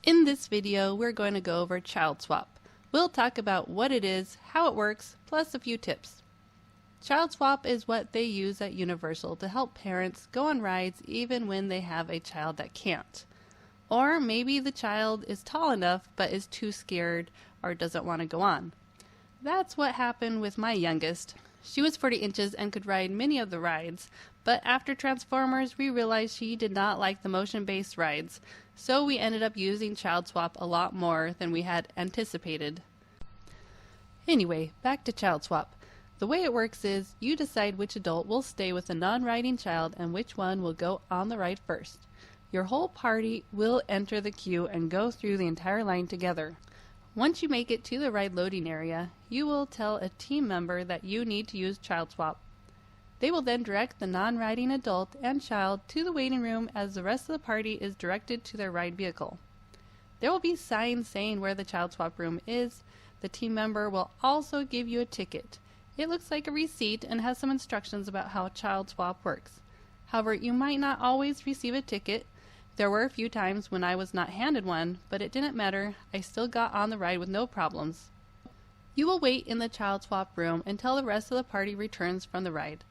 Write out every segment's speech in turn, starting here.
In this video, we're going to go over Child Swap. We'll talk about what it is, how it works, plus a few tips. Child Swap is what they use at Universal to help parents go on rides even when they have a child that can't. Or maybe the child is tall enough but is too scared or doesn't want to go on. That's what happened with my youngest. She was 40 inches and could ride many of the rides, but after Transformers we realized she did not like the motion-based rides, so we ended up using Child Swap a lot more than we had anticipated. Anyway, back to Child Swap. The way it works is you decide which adult will stay with the non-riding child and which one will go on the ride first. Your whole party will enter the queue and go through the entire line together. Once you make it to the ride loading area, you will tell a team member that you need to use Child Swap. They will then direct the non-riding adult and child to the waiting room as the rest of the party is directed to their ride vehicle. There will be signs saying where the Child Swap room is. The team member will also give you a ticket. It looks like a receipt and has some instructions about how Child Swap works. However, you might not always receive a ticket. There were a few times when I was not handed one, but it didn't matter. I still got on the ride with no problems. You will wait in the Child Swap room until the rest of the party returns from the ride.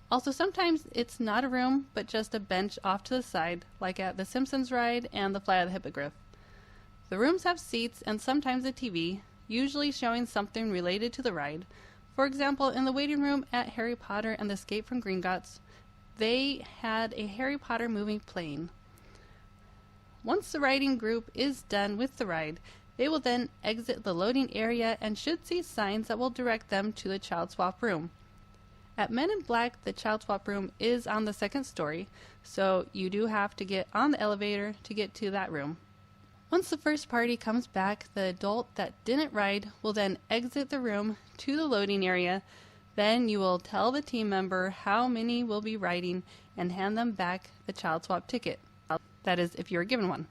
Also, sometimes it's not a room, but just a bench off to the side, like at the Simpsons ride and the Flight of the Hippogriff. The rooms have seats and sometimes a TV, usually showing something related to the ride. For example, in the waiting room at Harry Potter and the Escape from Gringotts, they had a Harry Potter movie playing. Once the riding group is done with the ride, they will then exit the loading area and should see signs that will direct them to the Child Swap room. At Men in Black, the Child Swap room is on the second story, so you do have to get on the elevator to get to that room. Once the first party comes back, the adult that didn't ride will then exit the room to the loading area. Then you will tell the team member how many will be riding and hand them back the Child Swap ticket. That is, if you are given one.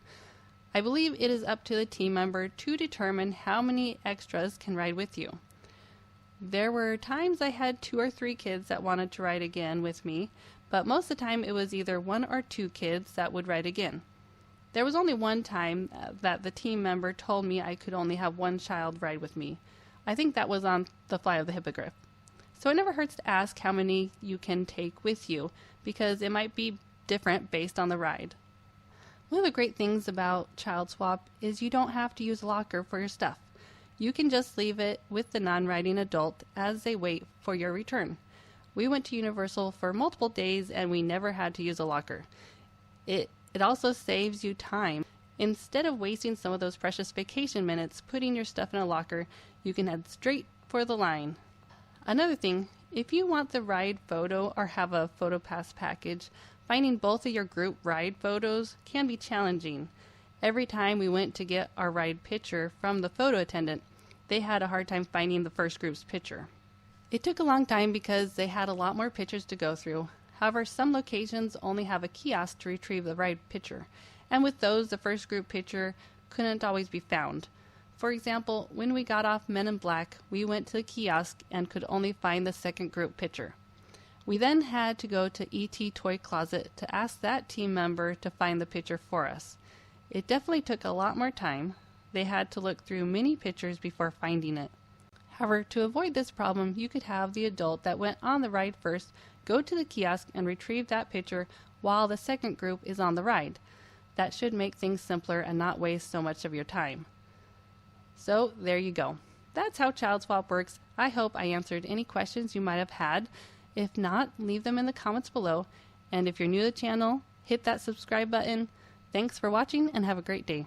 I believe it is up to the team member to determine how many extras can ride with you. There were times I had 2 or 3 kids that wanted to ride again with me, but most of the time it was either 1 or 2 kids that would ride again. There was only one time that the team member told me I could only have 1 child ride with me. I think that was on the Flight of the Hippogriff. So it never hurts to ask how many you can take with you, because it might be different based on the ride. One of the great things about Child Swap is you don't have to use a locker for your stuff. You can just leave it with the non-riding adult as they wait for your return. We went to Universal for multiple days and we never had to use a locker. It also saves you time. Instead of wasting some of those precious vacation minutes putting your stuff in a locker, you can head straight for the line. Another thing, if you want the ride photo or have a PhotoPass package, finding both of your group ride photos can be challenging. Every time we went to get our ride picture from the photo attendant, they had a hard time finding the first group's picture. It took a long time because they had a lot more pictures to go through. However, some locations only have a kiosk to retrieve the ride picture, and with those, the first group picture couldn't always be found. For example, when we got off Men in Black, we went to the kiosk and could only find the second group picture. We then had to go to E.T. Toy Closet to ask that team member to find the picture for us. It definitely took a lot more time. They had to look through many pictures before finding it. However, to avoid this problem, you could have the adult that went on the ride first go to the kiosk and retrieve that picture while the second group is on the ride. That should make things simpler and not waste so much of your time. So there you go. That's how Child Swap works. I hope I answered any questions you might have had. If not, leave them in the comments below. And if you're new to the channel, hit that subscribe button. Thanks for watching and have a great day.